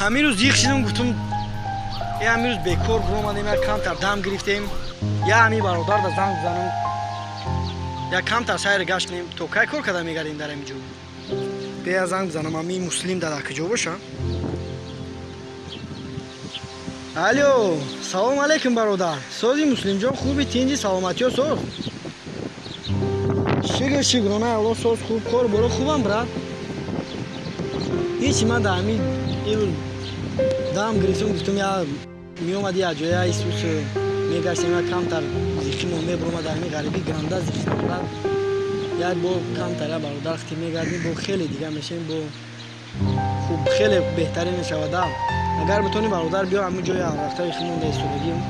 همین روز یک شدم گفتم همین روز بیکار برآمدیم یک کمتر دم گرفتیم یا همین برادر در زنگ بزنم یا کمتر سیر گشت کنیم تو کی کار کرده میگردیم در اینجا بیا زنگ بزنم همین مسلم در کجا باشه. الو سلام علیکم برادر. سازی مسلم جان خوبی؟ تینجی سلامتی ها ساز شکرانه الله ساز خوب کار برو خوبم برد هیچی من در همین این روز دم گرفتم گفتم یا می اومدی یا جایی ایسوس میگشتیم یا کمتر زیخیم و میبرومد در همین غریبی گرانده زیخیم برد یا با کمتر یا برادر اختی میگردیم با خیلی دیگه میشیم با خوب خیلی بهتری میشود. اگر بتونی برادر بیا همین جای رفتاری خیمون دیستو بگیم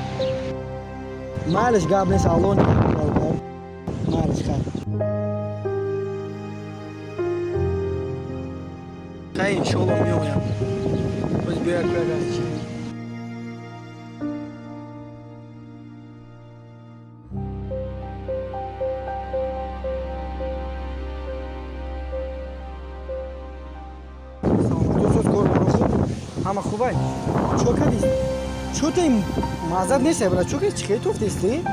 مالش گاب نیست الان برادر مالش خیلی خیلی انشالله میایم باز بیا یک بگرد چی همه خوبه چو کدیست؟ چو تا این معذب نیسته برای چو که چی توفت ایستی؟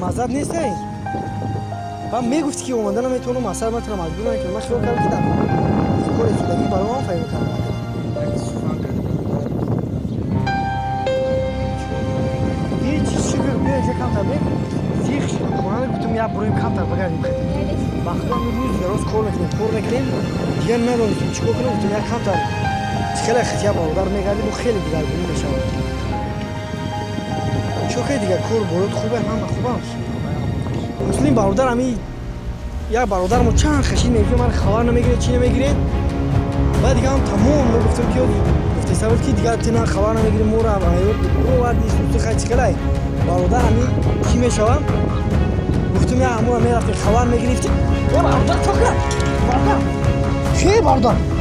معذب نیسته این؟ با میگفتی که اومدن میتونم مسئله من ترا مجبور نکنم من خیال کردم که در این کار سودگی برای من فایده کردم هیچ شکر بیا اینجا کمتر بیم زیخ خونه گفتم یا برویم کمتر بگردیم وقتی هم روز دراز کار میکنیم دیگه ندانستیم چیکار کنیم گفتم یا کمتر خیلی خطیه برادر میگردیم و خیلی دیگرگونی میشود چوکه دیگه کار برود خوبه همه خوبه مسلم برادر همی یک برادر ما چند خشید میگه من خبر نمیگیره چی نمیگیره بعد دیگه هم تمام ما گفتم که گفته سبب که دیگه تینا خبر نمیگیره مورا رو وردی سوت خیلی چکلای برادر همی چی میشوم گفتم یا امور میرفتی خبر میگرفتی یا برادر چوکه برادر چی برادر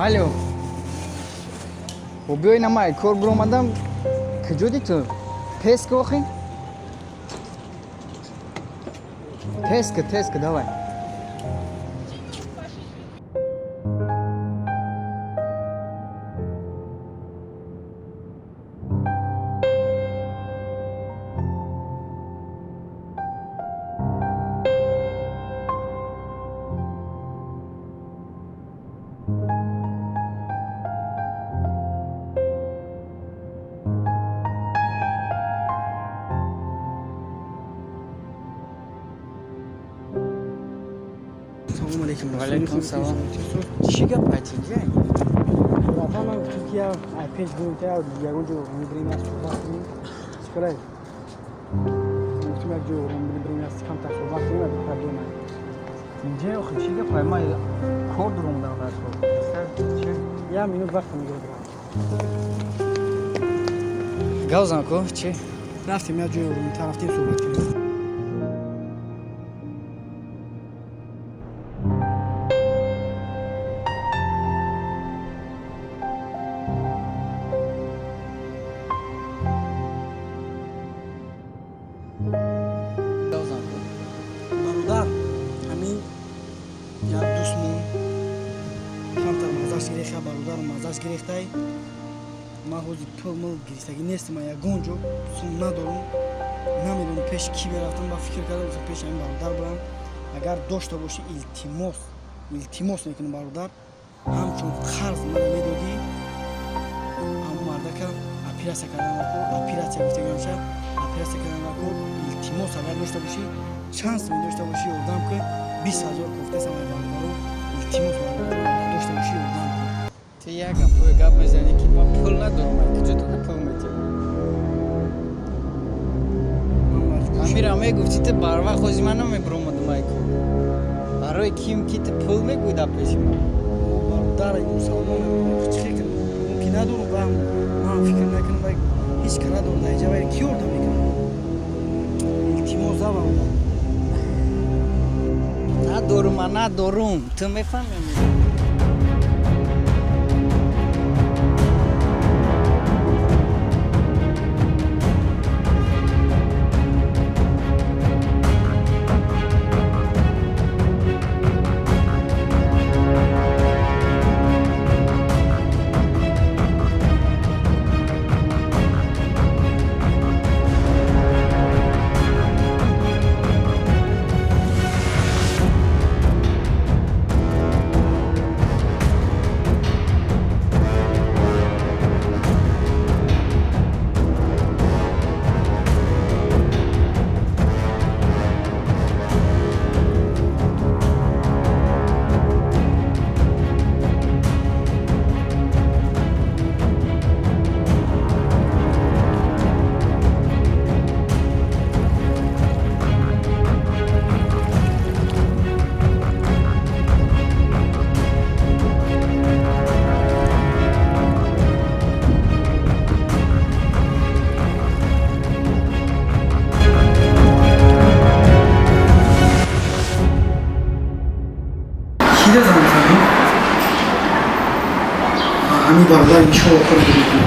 الو خب بیایی نمایی کار برامدم کجا دی تو تست که بخیم تست که давай Валейкум салом. چی گپ Айтинҷа? رفتم من ترکیه پیش بریم که یکون جو میبریم از صحبت کنیم چکره گفتم یک جو میبریم از کم تا صحبت کنیم از پرابلم Инҷа охи чӣ гапай? Ман кор дурам дар дастро. Чӣ? یک минут وقت میگیره Гав зан ко чӣ? رفتیم یک جو رفتیم صحبت کنیم برادر همین یک دوستمون کمتر مزاش گرفته برادر مزاش گرفته من حوضی پول مل گرفتگی نیست من یکون جو سون ندارم نمیدونم پیش کی برفتم با فکر کردم گفتم پیش این برادر برم اگر داشته باشی التماس میکنم برادر همچون خرز من میدادی هم مرده که اپیراسیا کردن اپیراسیا گفته گمشه операция кардам накор илтимос агар дошта бошӣ шанс дошта бошӣ ёрдам кун 20,000 кофтасам бародаро илтимос дошта бошӣ ёрдам кун. Ти як гап мезанӣ ки ма пул надорам, куҷода пул метиҳам? Амира мегуфти ти барвақт ҳози ман намебиромадам айку. Барои ким ки ти пул мегӯй дар пеши ман? Бародар саломон чӣ фикр мумкин надорам ва ман фикр накунам ва ҳеҷ ка надорам дар ҷаваи ки ёрдам мекунам. Илтимос да бародар. Надорум, ту мефаҳмӣ? Ҳамин бародар иншоалло кор мекунам.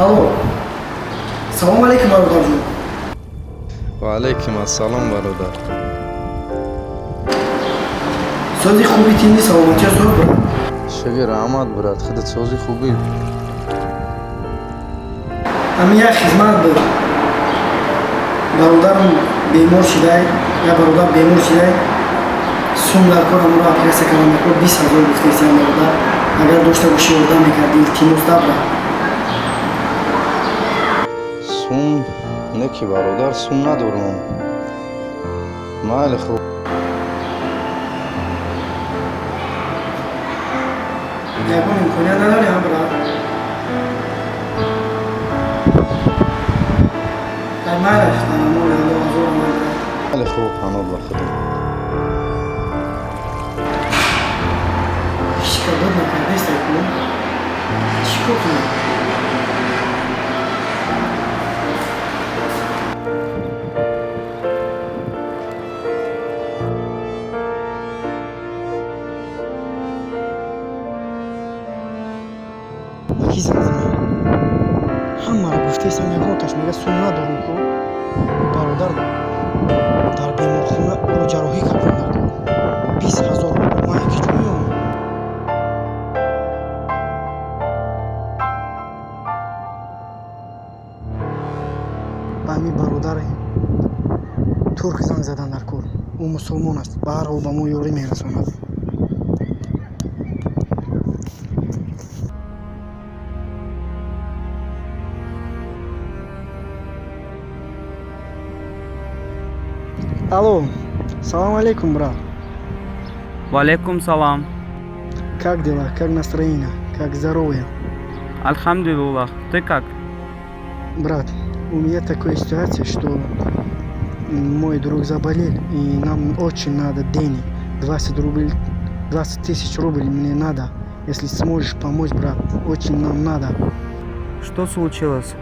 Алло. Салом алейкум бародарҷон. Ва алейкум ассалом бародар. Сози хуби тини саломати азор брат. Шукр Аҳмад брат, худат сози хубӣ. Ҳамин як хизмат буд. Бародарам бемор шидай, я бародар бемор шидай. Сум дар кор амро операция кардам накор 20,000 гуфтаисам бародар. Агар дошта бошӣ ёрдам мекарди илтимос да брат. Сум не ки бародар, сум надорам. Майли хуб. Ягон имконият надорем брат. Майли танамоли ҳало азорам брат. Майли хуб, ҳанот ба худам. Шикарбод накардестай кунам. Чӣ кор кунам? ҳамаро гуфтаисам ягонташ мега сум надорам ку бародар дар беморхона ӯро ҷарроҳӣ кардам дар 20,000 ман яки ҷо меём. ба ҳамин бародаре турк занг задан дар кор. ӯ мусулмон аст, ба ҳар ҳол ба мо ёрӣ мерасонад. Алло, салам алейкум, брат. Валейкум салам. Как дела, как настроение, как здоровье? Альхамдулилlah. Ты как? Брат, у меня такая ситуация, что мой друг заболел, и нам очень надо денег. 20 рублей, 20 тысяч рублей мне надо. Если сможешь помочь, брат, очень нам надо. Что случилось?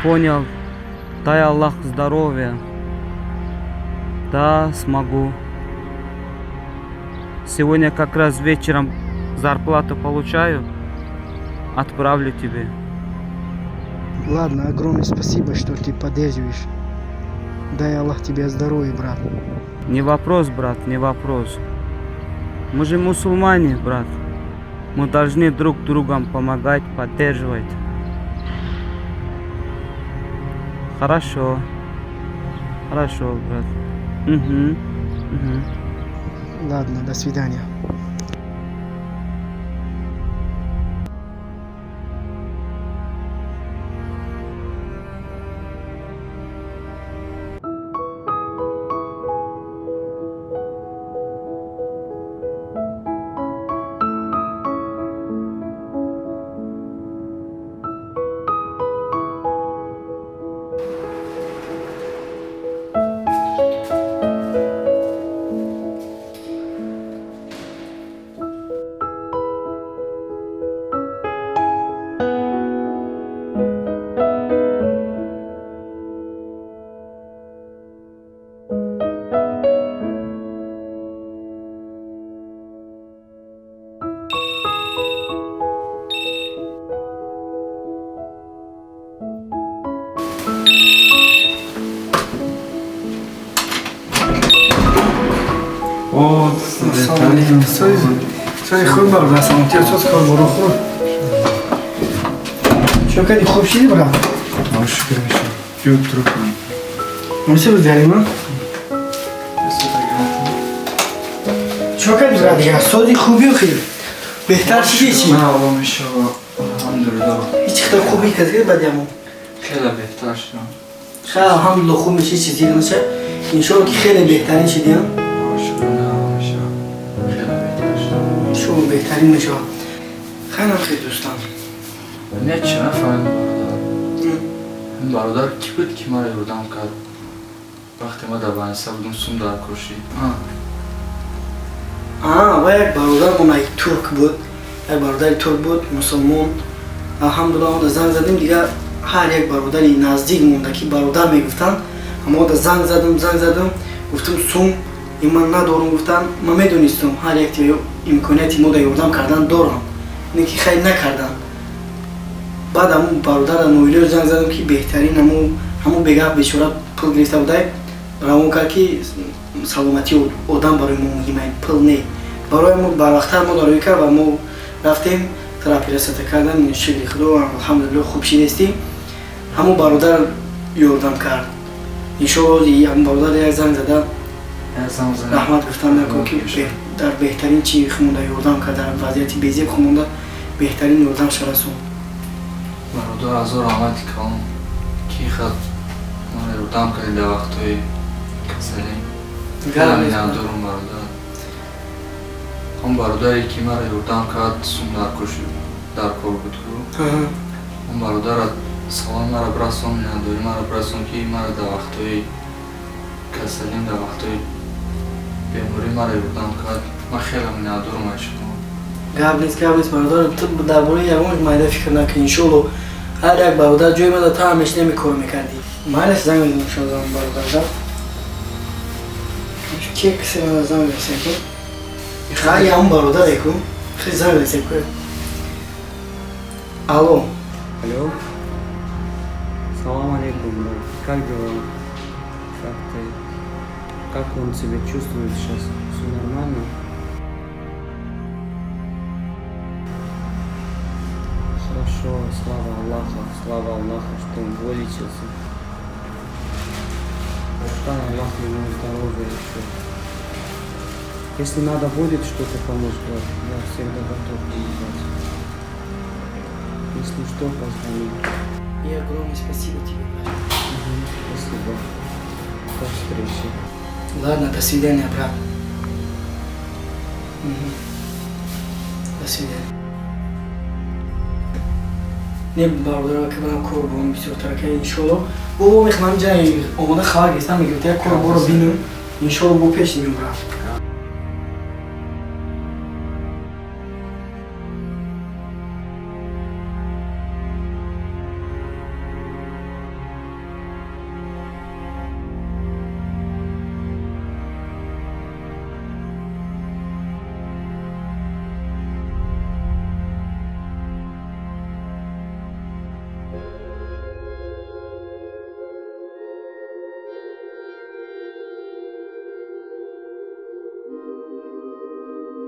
Понял. Дай Аллах здоровья. Да, смогу. Сегодня как раз вечером зарплату получаю. Отправлю тебе. Ладно, огромное спасибо, что ты поддерживаешь. Дай Аллах тебе здоровья, брат. Не вопрос, брат, не вопрос. Мы же мусульмане, брат. Мы должны друг другу помогать, поддерживать. Хорошо. Хорошо, брат. Угу. Угу. Ладно, до свидания. سوی خوب برو رسم تیر سوز کار برو خود چون کدی خوب شدی برا شکر میشه جوب ترو کنم مرسی بزیاری من چون کدی برا دیگه سوزی خوبی و خیلی بهتر چیه چی؟ نه آقا میشه الحمدلله هیچ خیلی خوبی کسی بدی همون خیلی بهتر شدم خیلی الحمدلله خوب میشه چیزی نشه انشاءالله که خیلی بهترین شدی هم شکر نه آقا میشه خیلی بهتر شدم انشاءالله بهترین میشه خیلی خیلی دوستان نه چی نفهمیم برادر این برادر کی بود که مرا یادم کرد وقتی ما در بانسا بودیم سوم در کشید و یک برادر من یک ترک بود یک برادر ترک بود مسلمان الحمدلله ما زنگ زدیم دیگه هر یک برادری نزدیک مونده که برادر میگفتن اما ما زنگ زدم گفتم سوم این من ندارم گفتن من میدونستم هر یک امکانیتی ما یاردم کردن دارم اینه که خیلی نکردن بعد همون برادر نویلی زنگ زدم که بهترین همون بگه بیچاره پول گرفته بوده روان کرد که سلامتی آدم برای ما مهمه پول نه برای ما بروقتر ما داروی کرد و ما رفتیم تراپی رسته کردن شکل خدا الحمدلله خوب شدستیم همون برادر یاردم کرد انشاءالله همون برادر یک زنگ زده رحمت گفتن نکن که در بهترین چی خمونده یاردم کرد در وضعیتی بیزی خمونده بهترین یاردم شرسون برادر از رحمتی کنم کی خد من یاردم کرد در وقتای کسلیم خیلی ندارم برادر اون برادری که مرا یاردم کرد سوم در کشید در کار بود اون برادر سلام مرا برسون نداری مرا برسون که مرا در وقتای کسلیم در وقتای بیماری مرا یاردم کرد من خیلی ندارم اشکام قبل نیست برادر تو درباره یکمش مایده فکر نکن انشالله هر یک برادر جای من تا همش نمیکار میکردی مالش زنگ میدونم شما برادر که کسی من زنگ میرسه کن خیلی همون برادر کن خیلی زنگ میرسه کن алло Алло. Салам алейкум, брат. Как дела? Как ты? Как он себя чувствует сейчас? Все нормально? Хорошо, слава Аллаху, что он вылечился. Дай Аллах ему здоровья еще. Если надо будет что-то помочь, брат, я всегда готов помогать. Если что, позвони. И огромное спасибо тебе, брат. Спасибо. До встречи. Ладно, до свидания, брат. До свидания. Не برادر که برم کار برم بسیار ترکه انشالله بابا میخوام جای آماده خواهر گرفتم میگفت یک کار برو بینم انشالله با پیش نیم برم